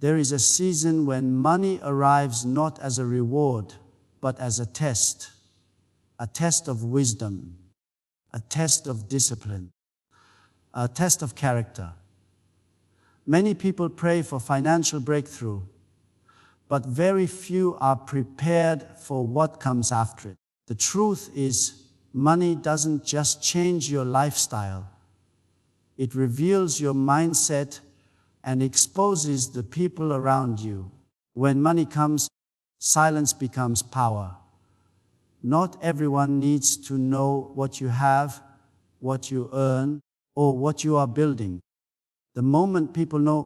There is a season when money arrives not as a reward, but as a test of wisdom, a test of discipline, a test of character. Many people pray for financial breakthrough, but very few are prepared for what comes after it. The truth is, money doesn't just change your lifestyle. It reveals your mindset and exposes the people around you. When money comes, silence becomes power. Not everyone needs to know what you have, what you earn, or what you are building. The moment people know,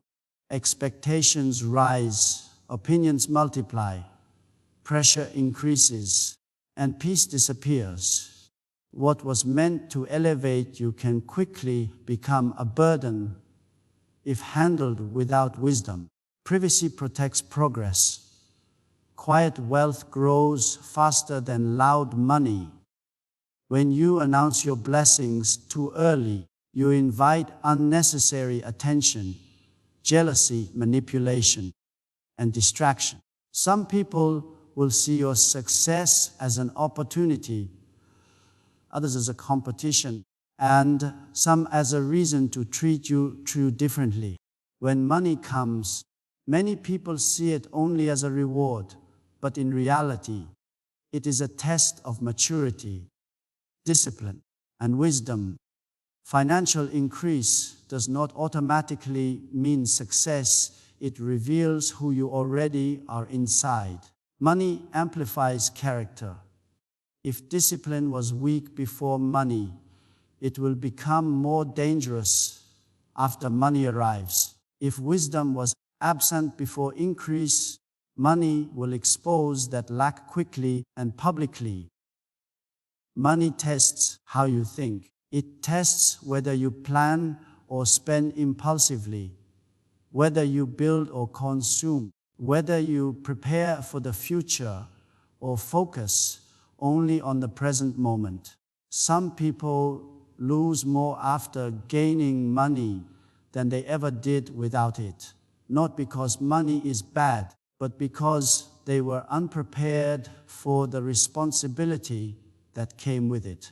expectations rise, opinions multiply, pressure increases, and peace disappears. What was meant to elevate you can quickly become a burden if handled without wisdom. Privacy protects progress. Quiet wealth grows faster than loud money. When you announce your blessings too early, you invite unnecessary attention, jealousy, manipulation, and distraction. Some people will see your success as an opportunity, others as a competition, and some as a reason to treat you too differently. When money comes, many people see it only as a reward, but in reality, it is a test of maturity, discipline, and wisdom. Financial increase does not automatically mean success. It reveals who you already are inside. Money amplifies character. If discipline was weak before money, it will become more dangerous after money arrives. If wisdom was absent before increase, money will expose that lack quickly and publicly. Money tests how you think. It tests whether you plan or spend impulsively, whether you build or consume, whether you prepare for the future or focus only on the present moment. Some people lose more after gaining money than they ever did without it, not because money is bad, but because they were unprepared for the responsibility that came with it.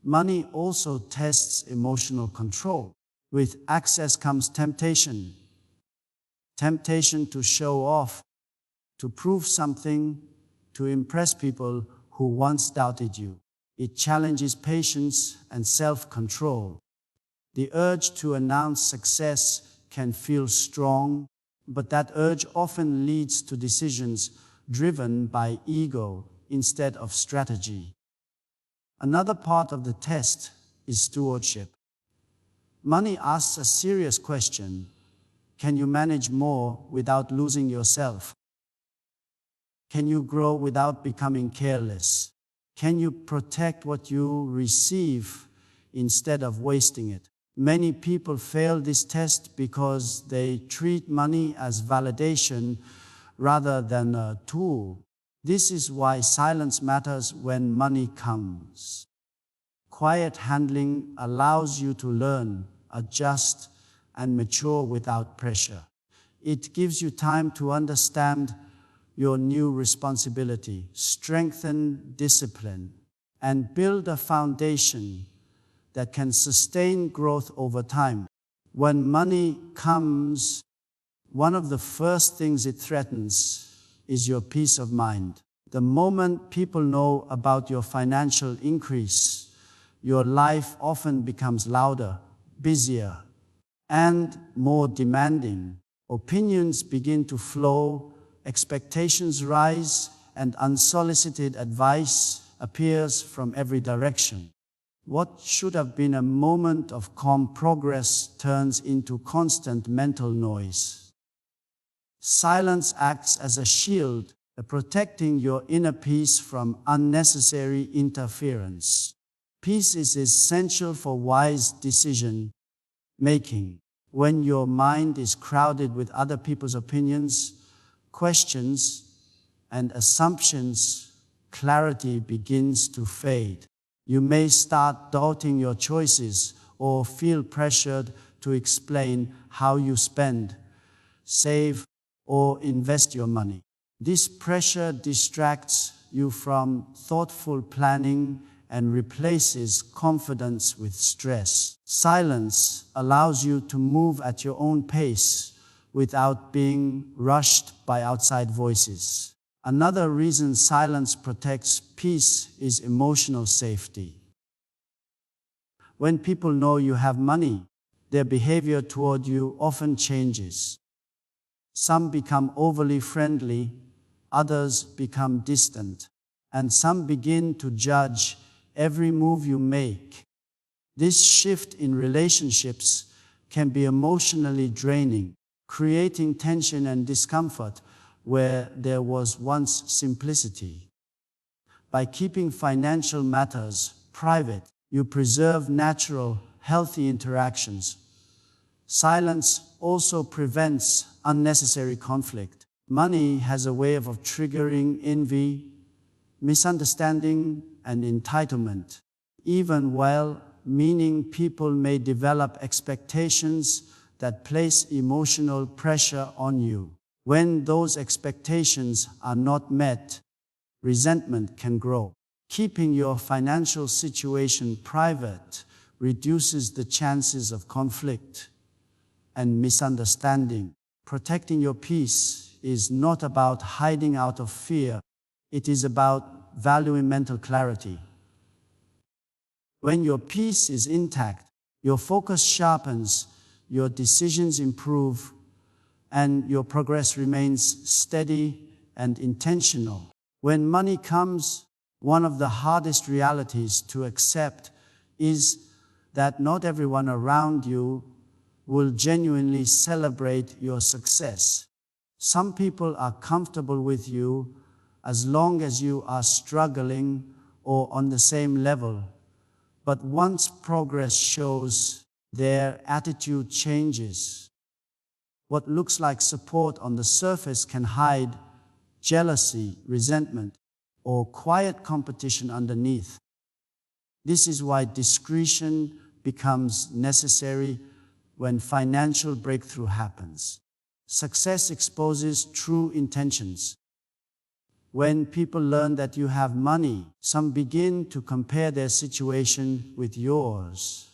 Money also tests emotional control. With access comes temptation. Temptation to show off, to prove something, to impress people who once doubted you. It challenges patience and self-control. The urge to announce success can feel strong, but that urge often leads to decisions driven by ego instead of strategy. Another part of the test is stewardship. Money asks a serious question. Can you manage more without losing yourself? Can you grow without becoming careless? Can you protect what you receive instead of wasting it? Many people fail this test because they treat money as validation rather than a tool. This is why silence matters when money comes. Quiet handling allows you to learn, adjust, and mature without pressure. It gives you time to understand your new responsibility, strengthen discipline, and build a foundation that can sustain growth over time. When money comes, one of the first things it threatens is your peace of mind. The moment people know about your financial increase, your life often becomes louder, busier, and more demanding. Opinions begin to flow, expectations rise, and unsolicited advice appears from every direction. What should have been a moment of calm progress turns into constant mental noise. Silence acts as a shield, protecting your inner peace from unnecessary interference. Peace is essential for wise decision making. When your mind is crowded with other people's opinions, questions, and assumptions, clarity begins to fade. You may start doubting your choices or feel pressured to explain how you spend, save, or invest your money. This pressure distracts you from thoughtful planning and replaces confidence with stress. Silence allows you to move at your own pace without being rushed by outside voices. Another reason silence protects peace is emotional safety. When people know you have money, their behavior toward you often changes. Some become overly friendly, others become distant, and some begin to judge every move you make. This shift in relationships can be emotionally draining, creating tension and discomfort where there was once simplicity. By keeping financial matters private, you preserve natural, healthy interactions. Silence also prevents unnecessary conflict. Money has a way of triggering envy, misunderstanding, and entitlement. Even well-meaning people may develop expectations that place emotional pressure on you. When those expectations are not met, resentment can grow. Keeping your financial situation private reduces the chances of conflict and misunderstanding. Protecting your peace is not about hiding out of fear. It is about valuing mental clarity. When your peace is intact, your focus sharpens, your decisions improve, and your progress remains steady and intentional. When money comes, one of the hardest realities to accept is that not everyone around you will genuinely celebrate your success. Some people are comfortable with you as long as you are struggling or on the same level. But once progress shows, their attitude changes. What looks like support on the surface can hide jealousy, resentment, or quiet competition underneath. This is why discretion becomes necessary when financial breakthrough happens. Success exposes true intentions. When people learn that you have money, some begin to compare their situation with yours.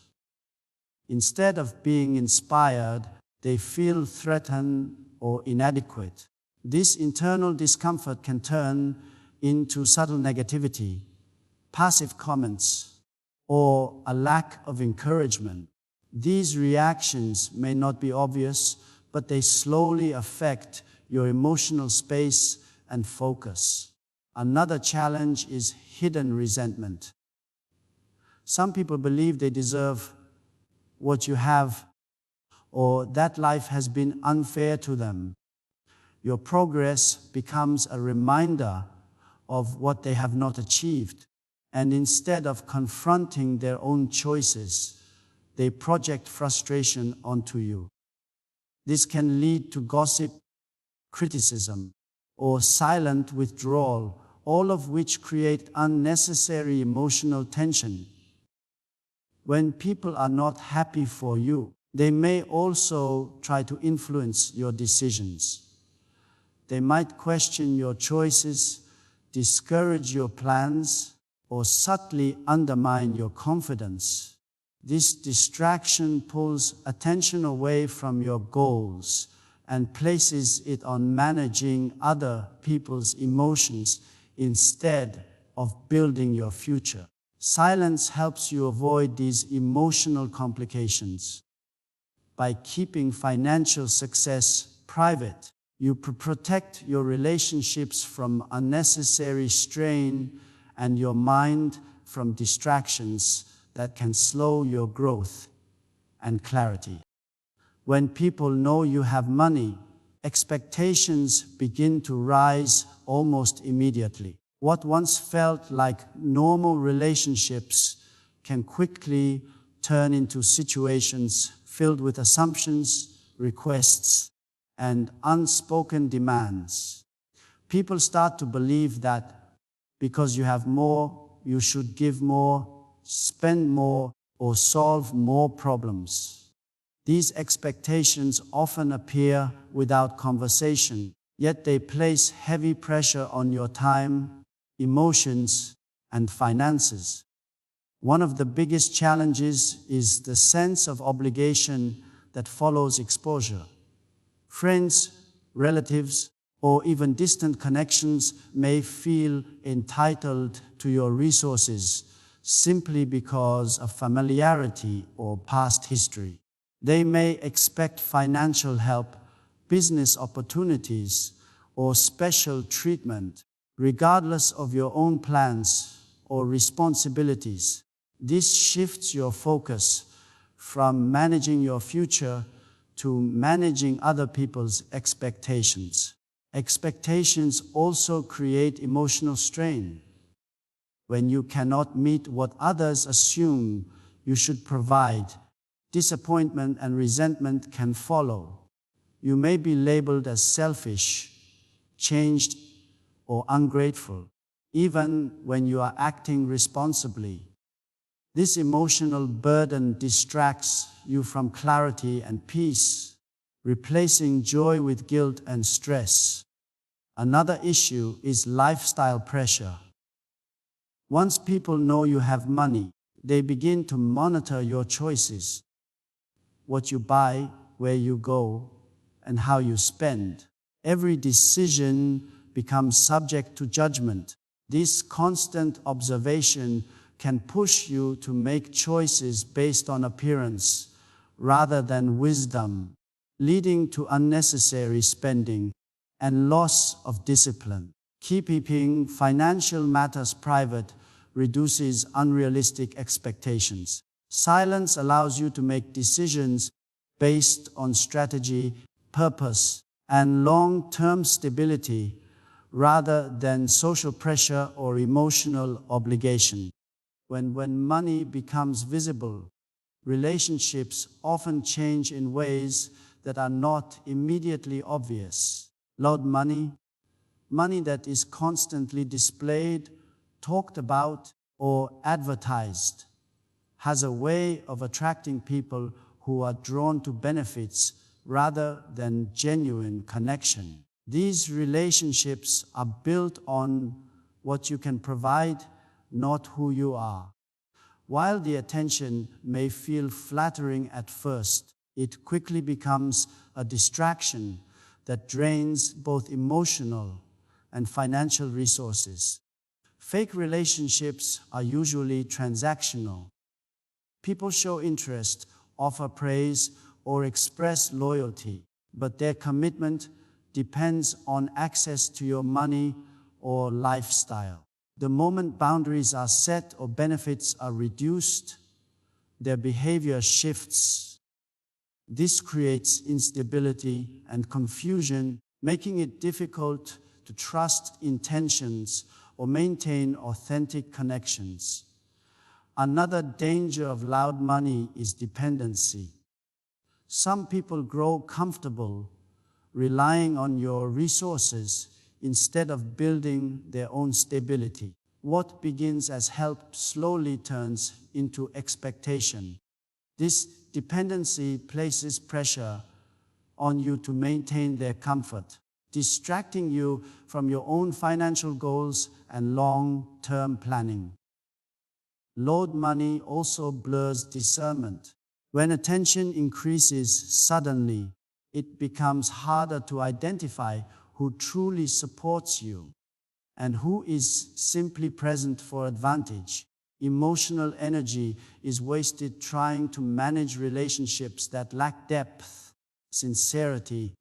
Instead of being inspired, they feel threatened or inadequate. This internal discomfort can turn into subtle negativity, passive comments, or a lack of encouragement. These reactions may not be obvious, but they slowly affect your emotional space and focus. Another challenge is hidden resentment. Some people believe they deserve what you have, or that life has been unfair to them. Your progress becomes a reminder of what they have not achieved, and instead of confronting their own choices, they project frustration onto you. This can lead to gossip, criticism, or silent withdrawal, all of which create unnecessary emotional tension. When people are not happy for you, they may also try to influence your decisions. They might question your choices, discourage your plans, or subtly undermine your confidence. This distraction pulls attention away from your goals and places it on managing other people's emotions instead of building your future. Silence helps you avoid these emotional complications. By keeping financial success private, you protect your relationships from unnecessary strain and your mind from distractions that can slow your growth and clarity. When people know you have money, expectations begin to rise almost immediately. What once felt like normal relationships can quickly turn into situations filled with assumptions, requests, and unspoken demands. People start to believe that because you have more, you should give more, spend more, or solve more problems. These expectations often appear without conversation, yet they place heavy pressure on your time, emotions, and finances. One of the biggest challenges is the sense of obligation that follows exposure. Friends, relatives, or even distant connections may feel entitled to your resources simply because of familiarity or past history. They may expect financial help, business opportunities, or special treatment, regardless of your own plans or responsibilities. This shifts your focus from managing your future to managing other people's expectations. Expectations also create emotional strain. When you cannot meet what others assume you should provide, disappointment and resentment can follow. You may be labeled as selfish, changed, or ungrateful, even when you are acting responsibly. This emotional burden distracts you from clarity and peace, replacing joy with guilt and stress. Another issue is lifestyle pressure. Once people know you have money, they begin to monitor your choices, what you buy, where you go, and how you spend. Every decision becomes subject to judgment. This constant observation can push you to make choices based on appearance rather than wisdom, leading to unnecessary spending and loss of discipline. Keeping financial matters private reduces unrealistic expectations. Silence allows you to make decisions based on strategy, purpose, and long-term stability rather than social pressure or emotional obligation. When money becomes visible, relationships often change in ways that are not immediately obvious. Loud money, money that is constantly displayed, talked about, or advertised, has a way of attracting people who are drawn to benefits rather than genuine connection. These relationships are built on what you can provide, not who you are. While the attention may feel flattering at first, it quickly becomes a distraction that drains both emotional and financial resources. Fake relationships are usually transactional. People show interest, offer praise, or express loyalty, but their commitment depends on access to your money or lifestyle. The moment boundaries are set or benefits are reduced, their behavior shifts. This creates instability and confusion, making it difficult to trust intentions or maintain authentic connections. Another danger of loud money is dependency. Some people grow comfortable relying on your resources instead of building their own stability. What begins as help slowly turns into expectation. This dependency places pressure on you to maintain their comfort, distracting you from your own financial goals and long-term planning. Loud money also blurs discernment. When attention increases suddenly, it becomes harder to identify who truly supports you and who is simply present for advantage. Emotional energy is wasted trying to manage relationships that lack depth, sincerity,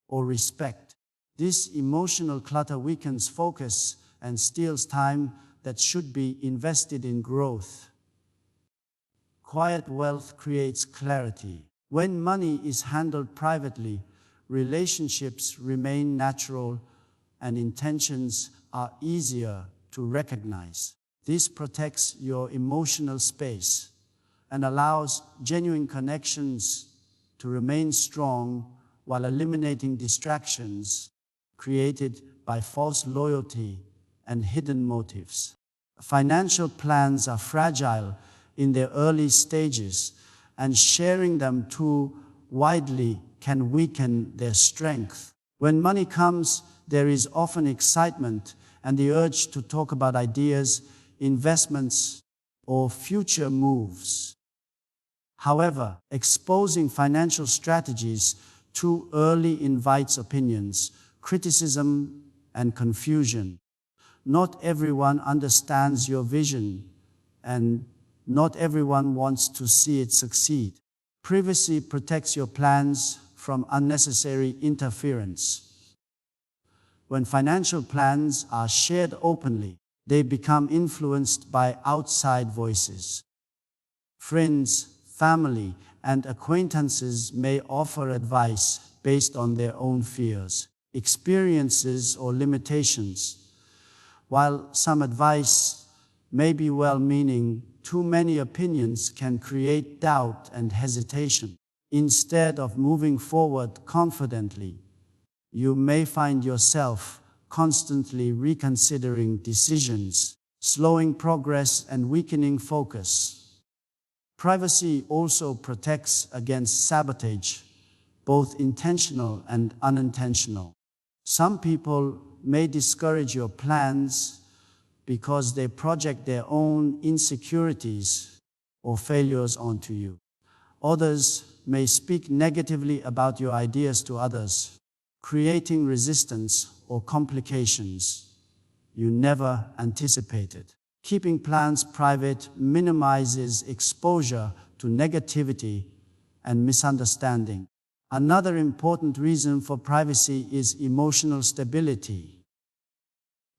or respect. This emotional clutter weakens focus and steals time that should be invested in growth. Quiet wealth creates clarity. When money is handled privately, relationships remain natural and intentions are easier to recognize. This protects your emotional space and allows genuine connections to remain strong while eliminating distractions created by false loyalty and hidden motives. Financial plans are fragile in their early stages, and sharing them too widely can weaken their strength. When money comes, there is often excitement and the urge to talk about ideas, investments, or future moves. However, exposing financial strategies too early invites opinions, criticism, and confusion. Not everyone understands your vision, and not everyone wants to see it succeed. Privacy protects your plans from unnecessary interference. When financial plans are shared openly, they become influenced by outside voices. Friends, family, and acquaintances may offer advice based on their own fears, experiences, or limitations. While some advice may be well-meaning, too many opinions can create doubt and hesitation. Instead of moving forward confidently, you may find yourself constantly reconsidering decisions, slowing progress and weakening focus. Privacy also protects against sabotage, both intentional and unintentional. Some people may discourage your plans because they project their own insecurities or failures onto you. Others may speak negatively about your ideas to others, creating resistance or complications you never anticipated. Keeping plans private minimizes exposure to negativity and misunderstanding. Another important reason for privacy is emotional stability.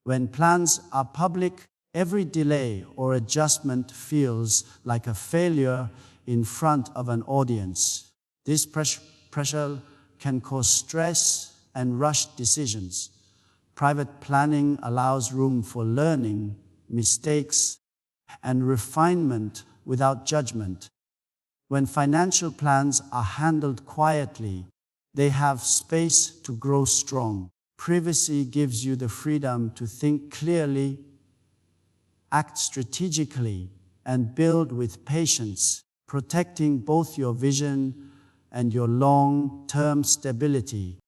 When plans are public, every delay or adjustment feels like a failure in front of an audience. This pressure can cause stress and rushed decisions. Private planning allows room for learning, mistakes, and refinement without judgment. When financial plans are handled quietly, they have space to grow strong. Privacy gives you the freedom to think clearly, act strategically, and build with patience, protecting both your vision and your long-term stability.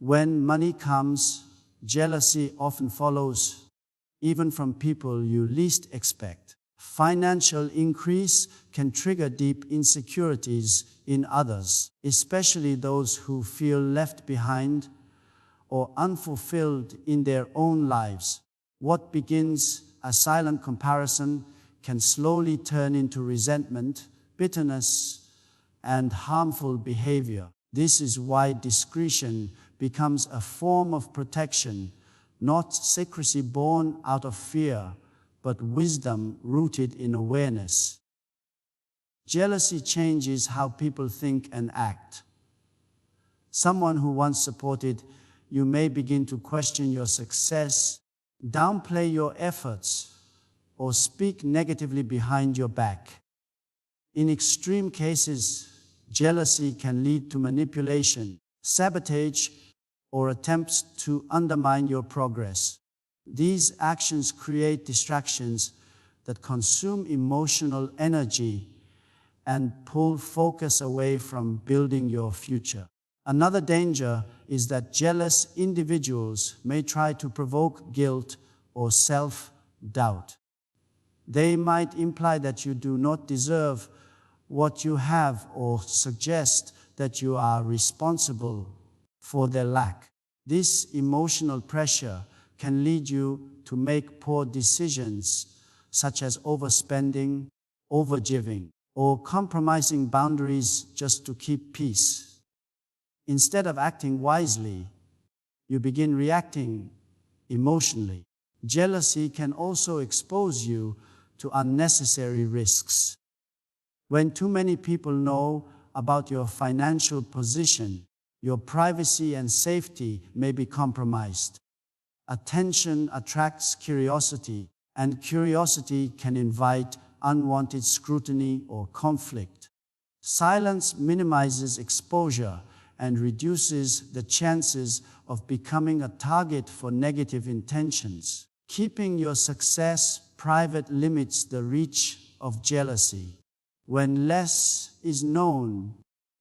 When money comes, jealousy often follows, even from people you least expect. Financial increase can trigger deep insecurities in others, especially those who feel left behind or unfulfilled in their own lives. What begins as silent comparison can slowly turn into resentment, bitterness, and harmful behavior. This is why discretion becomes a form of protection, not secrecy born out of fear, but wisdom rooted in awareness. Jealousy changes how people think and act. Someone who once supported you may begin to question your success, downplay your efforts, or speak negatively behind your back. In extreme cases, jealousy can lead to manipulation, sabotage, or attempts to undermine your progress. These actions create distractions that consume emotional energy and pull focus away from building your future. Another danger is that jealous individuals may try to provoke guilt or self-doubt. They might imply that you do not deserve what you have or suggest that you are responsible for their lack. This emotional pressure can lead you to make poor decisions, such as overspending, overgiving, or compromising boundaries just to keep peace. Instead of acting wisely, you begin reacting emotionally. Jealousy can also expose you to unnecessary risks. When too many people know about your financial position, your privacy and safety may be compromised. Attention attracts curiosity, and curiosity can invite unwanted scrutiny or conflict. Silence minimizes exposure and reduces the chances of becoming a target for negative intentions. Keeping your success private limits the reach of jealousy. When less is known,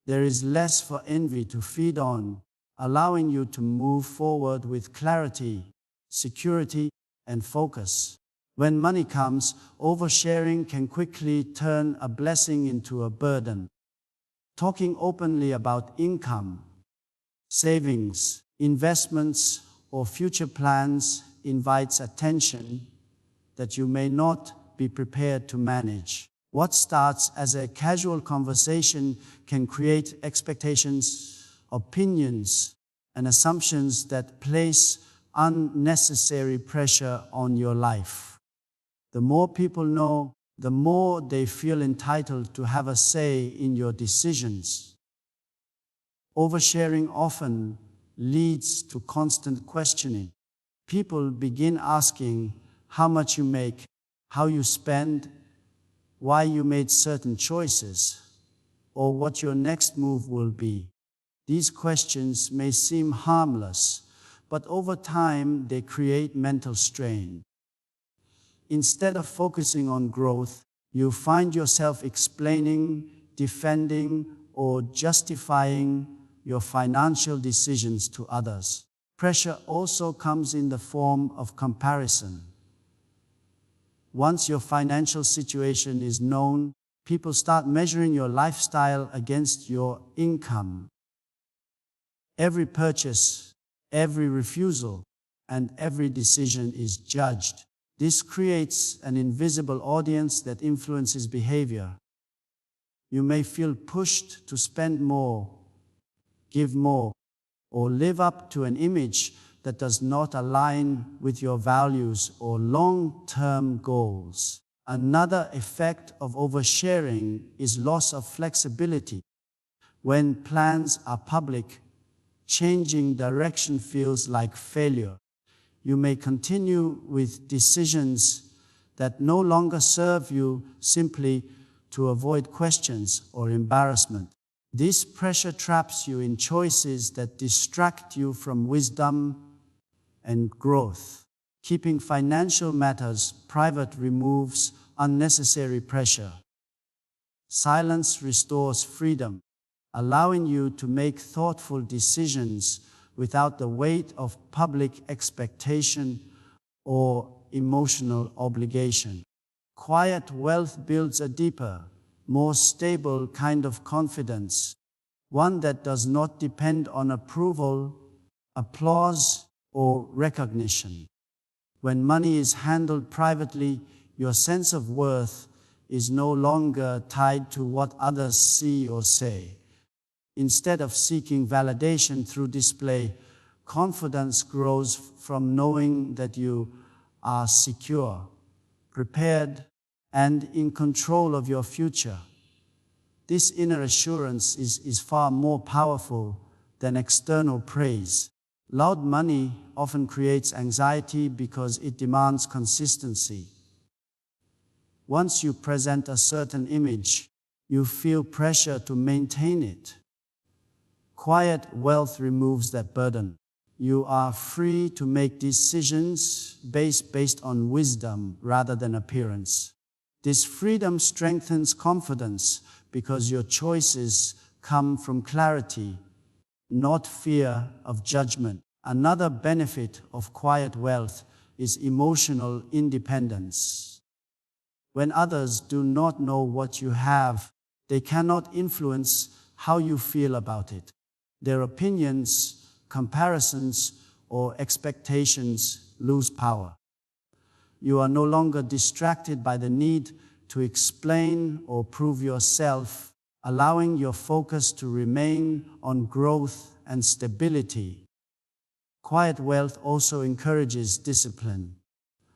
There is less for envy to feed on, allowing you to move forward with clarity, security, and focus. When money comes, oversharing can quickly turn a blessing into a burden. Talking openly about income, savings, investments, or future plans invites attention that you may not be prepared to manage. What starts as a casual conversation can create expectations, opinions, and assumptions that place unnecessary pressure on your life. The more people know, the more they feel entitled to have a say in your decisions. Oversharing often leads to constant questioning. People begin asking how much you make, how you spend, why you made certain choices, or what your next move will be. These questions may seem harmless, but over time they create mental strain. Instead of focusing on growth, you find yourself explaining, defending, or justifying your financial decisions to others. Pressure also comes in the form of comparison. Once your financial situation is known, people start measuring your lifestyle against your income. Every purchase, every refusal, and every decision is judged. This creates an invisible audience that influences behavior. You may feel pushed to spend more, give more, or live up to an image that does not align with your values or long-term goals. Another effect of oversharing is loss of flexibility. When plans are public, changing direction feels like failure. You may continue with decisions that no longer serve you simply to avoid questions or embarrassment. This pressure traps you in choices that distract you from wisdom and growth. Keeping financial matters private removes unnecessary pressure. Silence restores freedom, allowing you to make thoughtful decisions without the weight of public expectation or emotional obligation. Quiet wealth builds a deeper, more stable kind of confidence, one that does not depend on approval, applause, or recognition. When money is handled privately, your sense of worth is no longer tied to what others see or say. Instead of seeking validation through display, confidence grows from knowing that you are secure, prepared, and in control of your future. This inner assurance is far more powerful than external praise. Loud money often creates anxiety because it demands consistency. Once you present a certain image, you feel pressure to maintain it. Quiet wealth removes that burden. You are free to make decisions based on wisdom rather than appearance. This freedom strengthens confidence because your choices come from clarity, not fear of judgment. Another benefit of quiet wealth is emotional independence. When others do not know what you have, they cannot influence how you feel about it. Their opinions, comparisons, or expectations lose power. You are no longer distracted by the need to explain or prove yourself, allowing your focus to remain on growth and stability. Quiet wealth also encourages discipline.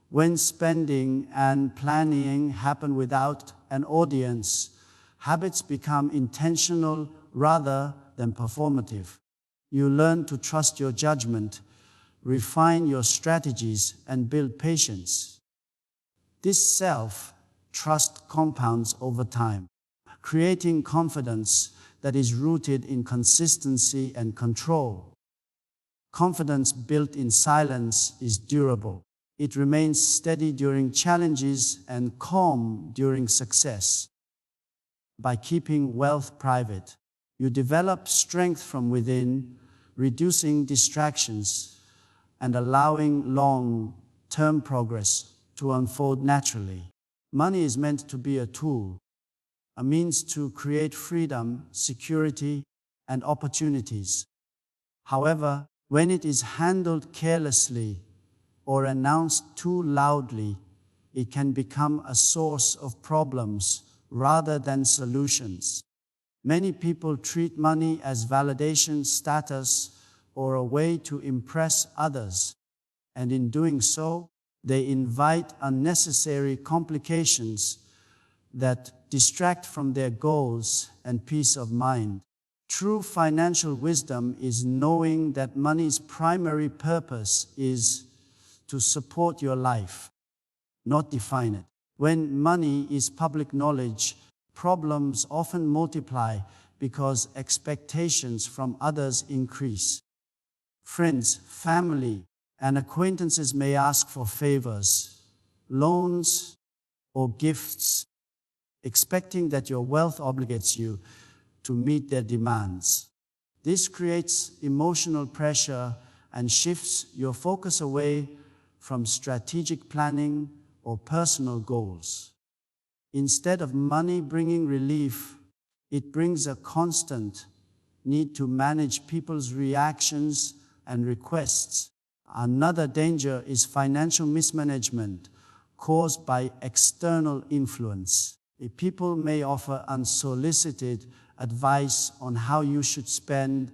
When spending and planning happen without an audience, habits become intentional rather than performative. You learn to trust your judgment, refine your strategies, and build patience. This self-trust compounds over time, creating confidence that is rooted in consistency and control. Confidence built in silence is durable. It remains steady during challenges and calm during success. By keeping wealth private, You develop strength from within, reducing distractions and allowing long-term progress to unfold naturally. Money is meant to be a tool, a means to create freedom, security, and opportunities. However, when it is handled carelessly or announced too loudly, it can become a source of problems rather than solutions. Many people treat money as validation, status, or a way to impress others, and in doing so, they invite unnecessary complications that distract from their goals and peace of mind. True financial wisdom is knowing that money's primary purpose is to support your life, not define it. When money is public knowledge, problems often multiply because expectations from others increase. Friends, family, and acquaintances may ask for favors, loans, or gifts, expecting that your wealth obligates you to meet their demands. This creates emotional pressure and shifts your focus away from strategic planning or personal goals. Instead of money bringing relief, it brings a constant need to manage people's reactions and requests. Another danger is financial mismanagement caused by external influence. People may offer unsolicited advice on how you should spend,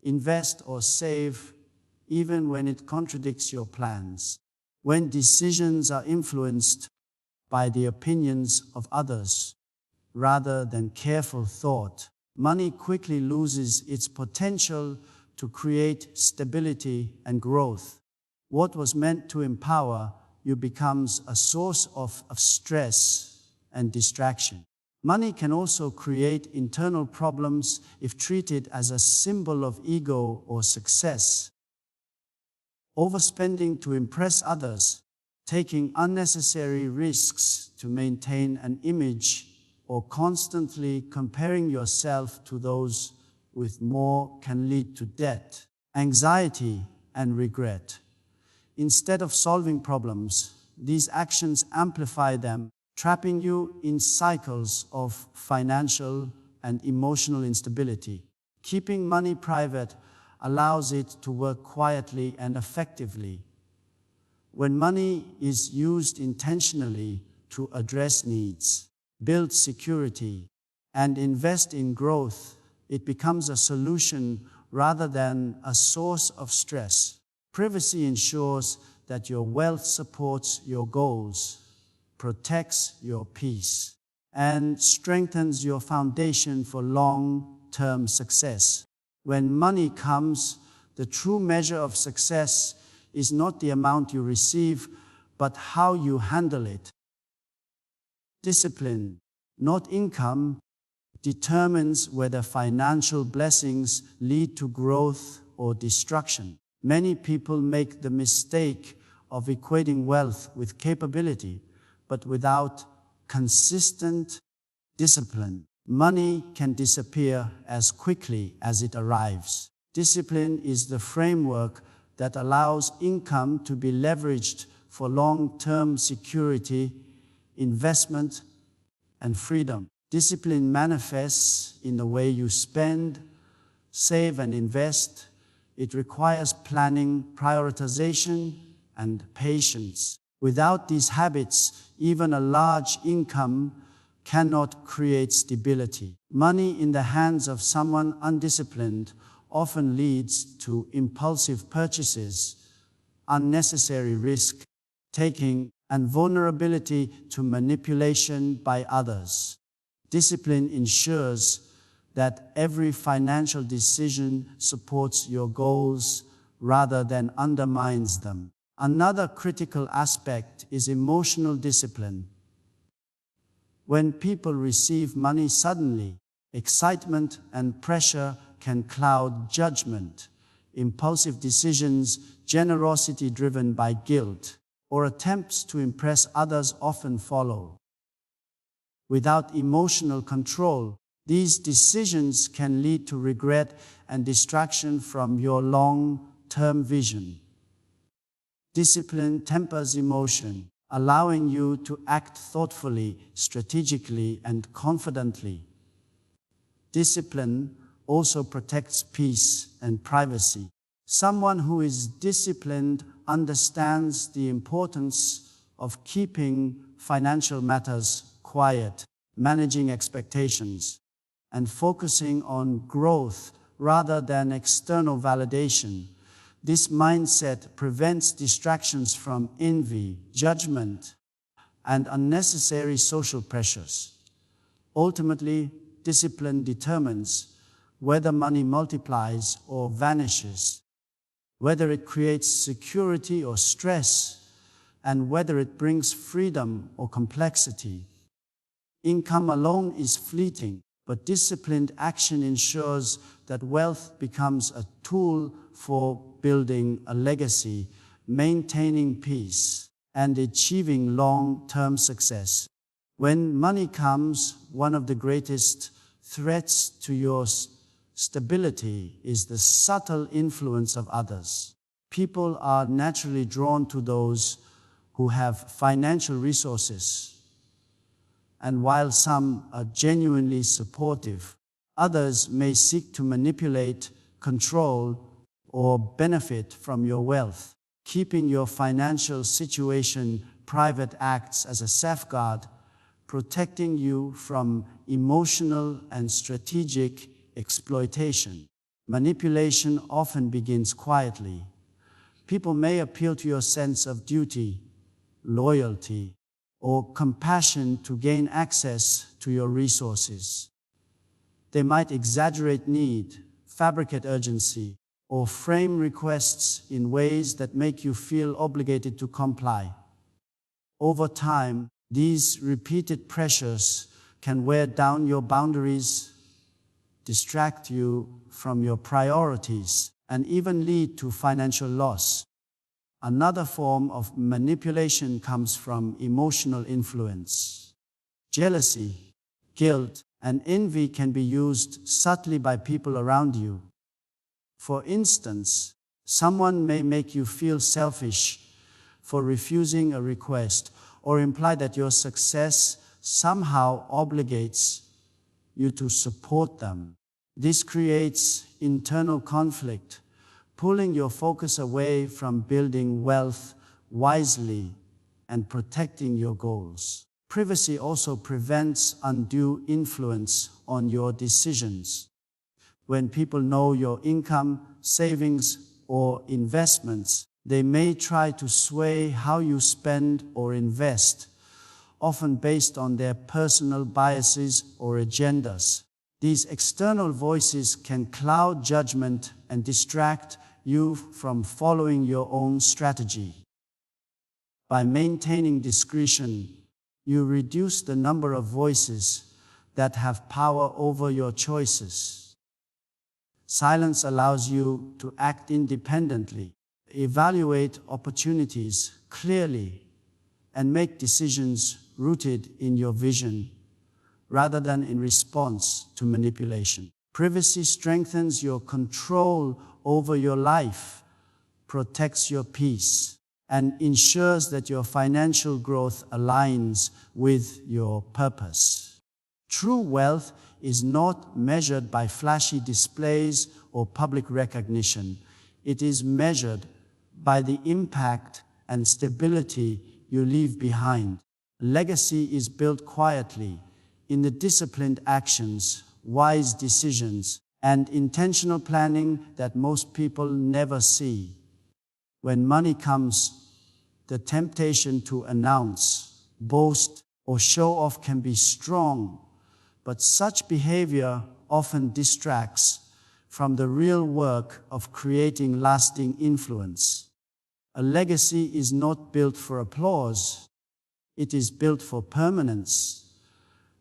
invest, or save, even when it contradicts your plans. When decisions are influenced by the opinions of others rather than careful thought, money quickly loses its potential to create stability and growth. What was meant to empower you becomes a source of stress and distraction. Money can also create internal problems if treated as a symbol of ego or success. Overspending to impress others, taking unnecessary risks to maintain an image, or constantly comparing yourself to those with more can lead to debt, anxiety, and regret. Instead of solving problems, these actions amplify them, trapping you in cycles of financial and emotional instability. Keeping money private allows it to work quietly and effectively. When money is used intentionally to address needs, build security, and invest in growth, it becomes a solution rather than a source of stress. Privacy ensures that your wealth supports your goals, protects your peace, and strengthens your foundation for long-term success. When money comes, the true measure of success is not the amount you receive, but how you handle it. Discipline, not income, determines whether financial blessings lead to growth or destruction. Many people make the mistake of equating wealth with capability, but without consistent discipline, money can disappear as quickly as it arrives. Discipline is the framework that allows income to be leveraged for long-term security, investment, and freedom. Discipline manifests in the way you spend, save, and invest. It requires planning, prioritization, and patience. Without these habits, even a large income cannot create stability. Money in the hands of someone undisciplined often leads to impulsive purchases, unnecessary risk-taking, and vulnerability to manipulation by others. Discipline ensures that every financial decision supports your goals rather than undermines them. Another critical aspect is emotional discipline. When people receive money suddenly, excitement and pressure can cloud judgment. Impulsive decisions, generosity driven by guilt, or attempts to impress others often follow. Without emotional control, These decisions can lead to regret and distraction from your long-term vision. Discipline tempers emotion, allowing you to act thoughtfully, strategically, and confidently. Discipline also protects peace and privacy. Someone who is disciplined understands the importance of keeping financial matters quiet, managing expectations, and focusing on growth rather than external validation. This mindset prevents distractions from envy, judgment, and unnecessary social pressures. Ultimately, discipline determines whether money multiplies or vanishes, whether it creates security or stress, and whether it brings freedom or complexity. Income alone is fleeting, but disciplined action ensures that wealth becomes a tool for building a legacy, maintaining peace, and achieving long-term success. When money comes, one of the greatest threats to your stability is the subtle influence of others. People are naturally drawn to those who have financial resources, and while some are genuinely supportive, others may seek to manipulate, control, or benefit from your wealth. Keeping your financial situation private acts as a safeguard, protecting you from emotional and strategic exploitation. Manipulation often begins quietly. People may appeal to your sense of duty, loyalty, or compassion to gain access to your resources. They might exaggerate need, fabricate urgency, or frame requests in ways that make you feel obligated to comply. Over time, these repeated pressures can wear down your boundaries, distract you from your priorities, and even lead to financial loss. Another form of manipulation comes from emotional influence. Jealousy, guilt, and envy can be used subtly by people around you. For instance, someone may make you feel selfish for refusing a request, or imply that your success somehow obligates you to support them. This creates internal conflict, pulling your focus away from building wealth wisely and protecting your goals. Privacy also prevents undue influence on your decisions. When people know your income, savings, or investments, they may try to sway how you spend or invest, often based on their personal biases or agendas. These external voices can cloud judgment and distract you from following your own strategy. By maintaining discretion, you reduce the number of voices that have power over your choices. Silence allows you to act independently, evaluate opportunities clearly, and make decisions rooted in your vision, rather than in response to manipulation. Privacy strengthens your control over your life, protects your peace, and ensures that your financial growth aligns with your purpose. True wealth is not measured by flashy displays or public recognition. It is measured by the impact and stability you leave behind. Legacy is built quietly, in the disciplined actions, wise decisions, and intentional planning that most people never see. When money comes, the temptation to announce, boast, or show off can be strong, but such behavior often distracts from the real work of creating lasting influence. A legacy is not built for applause. It is built for permanence,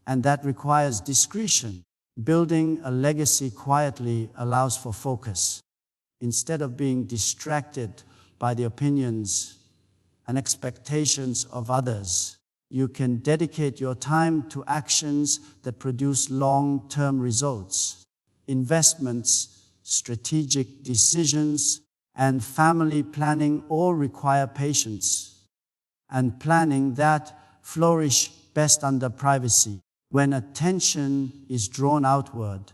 and that requires discretion. Building a legacy quietly allows for focus. Instead of being distracted by the opinions and expectations of others, You can dedicate your time to actions that produce long-term results. Investments, strategic decisions, and family planning all require patience and planning that flourish best under privacy. When attention is drawn outward,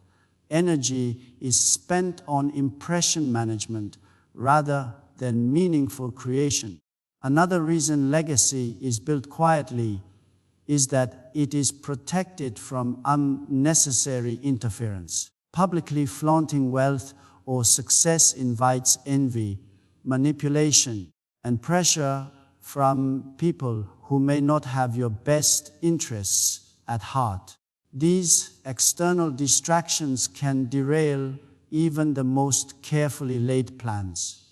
energy is spent on impression management rather than meaningful creation. Another reason legacy is built quietly is that it is protected from unnecessary interference. Publicly flaunting wealth or success invites envy, manipulation, and pressure from people who may not have your best interests at heart. These external distractions can derail even the most carefully laid plans.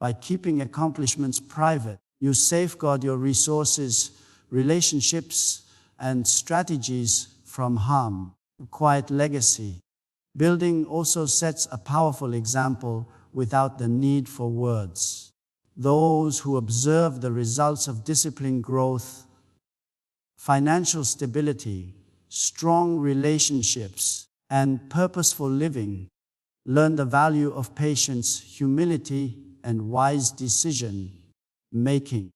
By keeping accomplishments private, you safeguard your resources, relationships, and strategies from harm. Quiet legacy building also sets a powerful example without the need for words. Those who observe the results of disciplined growth, financial stability, strong relationships, and purposeful living learn the value of patience, humility, and wise decision making.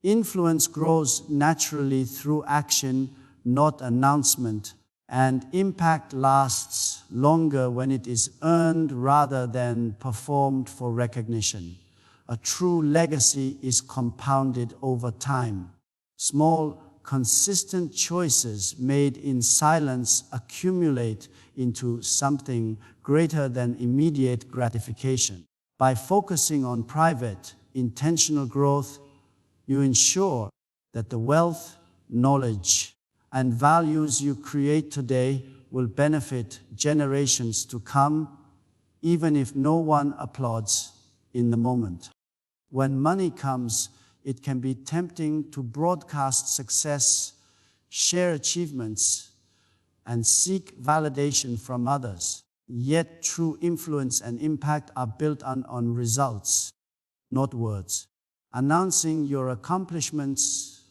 Influence grows naturally through action, not announcement, and impact lasts longer when it is earned rather than performed for recognition. A true legacy is compounded over time. Small, consistent choices made in silence accumulate into something greater than immediate gratification. By focusing on private, intentional growth, you ensure that the wealth, knowledge, and values you create today will benefit generations to come, even if no one applauds in the moment. When money comes, it can be tempting to broadcast success, share achievements, and seek validation from others. Yet true influence and impact are built on results, not words. Announcing your accomplishments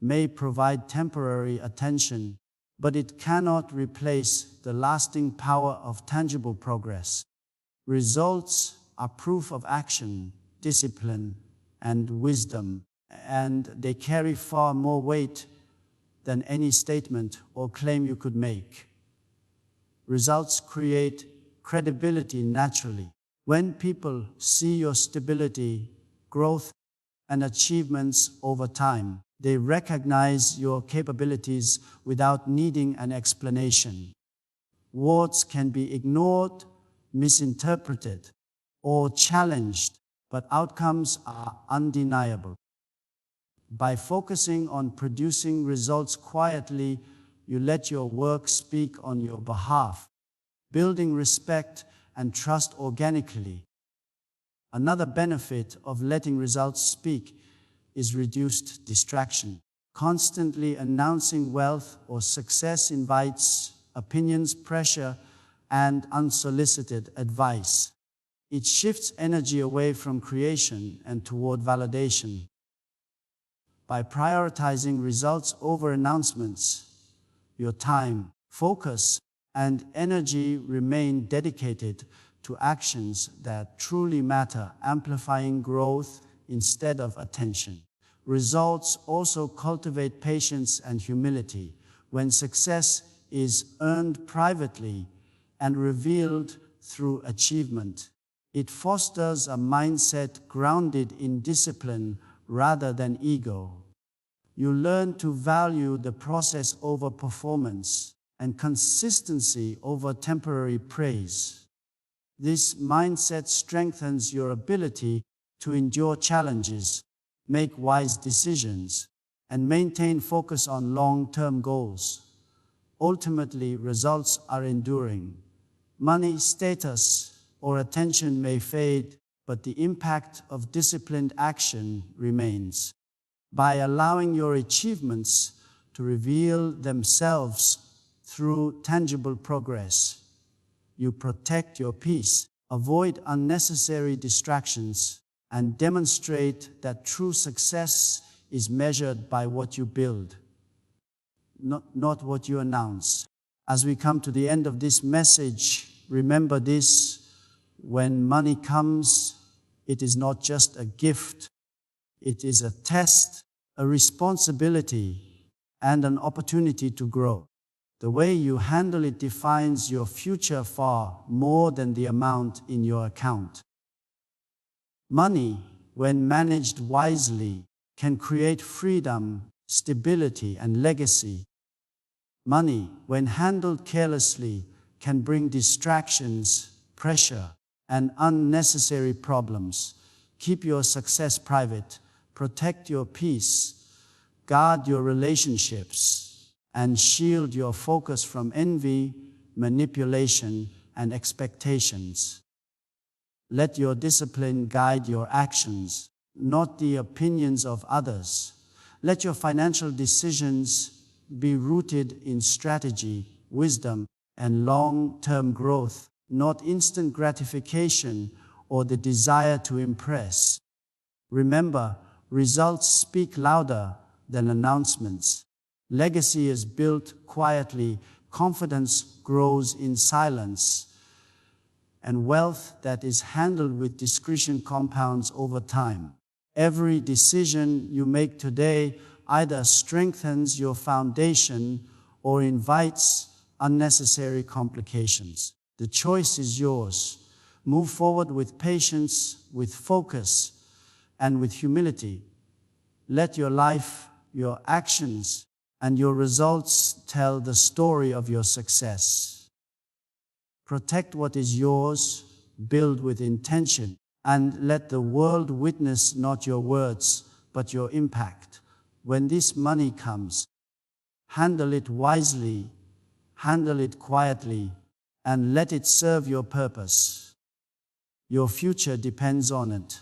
may provide temporary attention, but it cannot replace the lasting power of tangible progress. Results are proof of action, discipline, and wisdom, and they carry far more weight than any statement or claim you could make. Results create credibility naturally. When people see your stability, growth, and achievements over time, they recognize your capabilities without needing an explanation. Words can be ignored, misinterpreted, or challenged, but outcomes are undeniable. By focusing on producing results quietly, you let your work speak on your behalf, building respect and trust organically. Another benefit of letting results speak is reduced distraction. Constantly announcing wealth or success invites opinions, pressure, and unsolicited advice. It shifts energy away from creation and toward validation. By prioritizing results over announcements, your time, focus, and energy remain dedicated to actions that truly matter, amplifying growth instead of attention. Results also cultivate patience and humility. When success is earned privately and revealed through achievement, it fosters a mindset grounded in discipline rather than ego. You learn to value the process over performance and consistency over temporary praise. This mindset strengthens your ability to endure challenges, make wise decisions, and maintain focus on long-term goals. Ultimately, results are enduring. Money, status, or attention may fade, but the impact of disciplined action remains. By allowing your achievements to reveal themselves through tangible progress, you protect your peace, avoid unnecessary distractions, and demonstrate that true success is measured by what you build, not what you announce. As we come to the end of this message, remember this: when money comes, it is not just a gift, it is a test, a responsibility, and an opportunity to grow. The way you handle it defines your future far more than the amount in your account. Money, when managed wisely, can create freedom, stability, and legacy. Money, when handled carelessly, can bring distractions, pressure, and unnecessary problems. Keep your success private, protect your peace, guard your relationships, and shield your focus from envy, manipulation, and expectations. Let your discipline guide your actions, not the opinions of others. Let your financial decisions be rooted in strategy, wisdom, and long-term growth, not instant gratification or the desire to impress. Remember, results speak louder than announcements. Legacy is built quietly, confidence grows in silence, and wealth that is handled with discretion compounds over time. Every decision you make today either strengthens your foundation or invites unnecessary complications. The choice is yours. Move forward with patience, with focus, and with humility. Let your life, your actions, and your results tell the story of your success. Protect what is yours, build with intention, and let the world witness not your words, but your impact. When this money comes, handle it wisely, handle it quietly, and let it serve your purpose. Your future depends on it.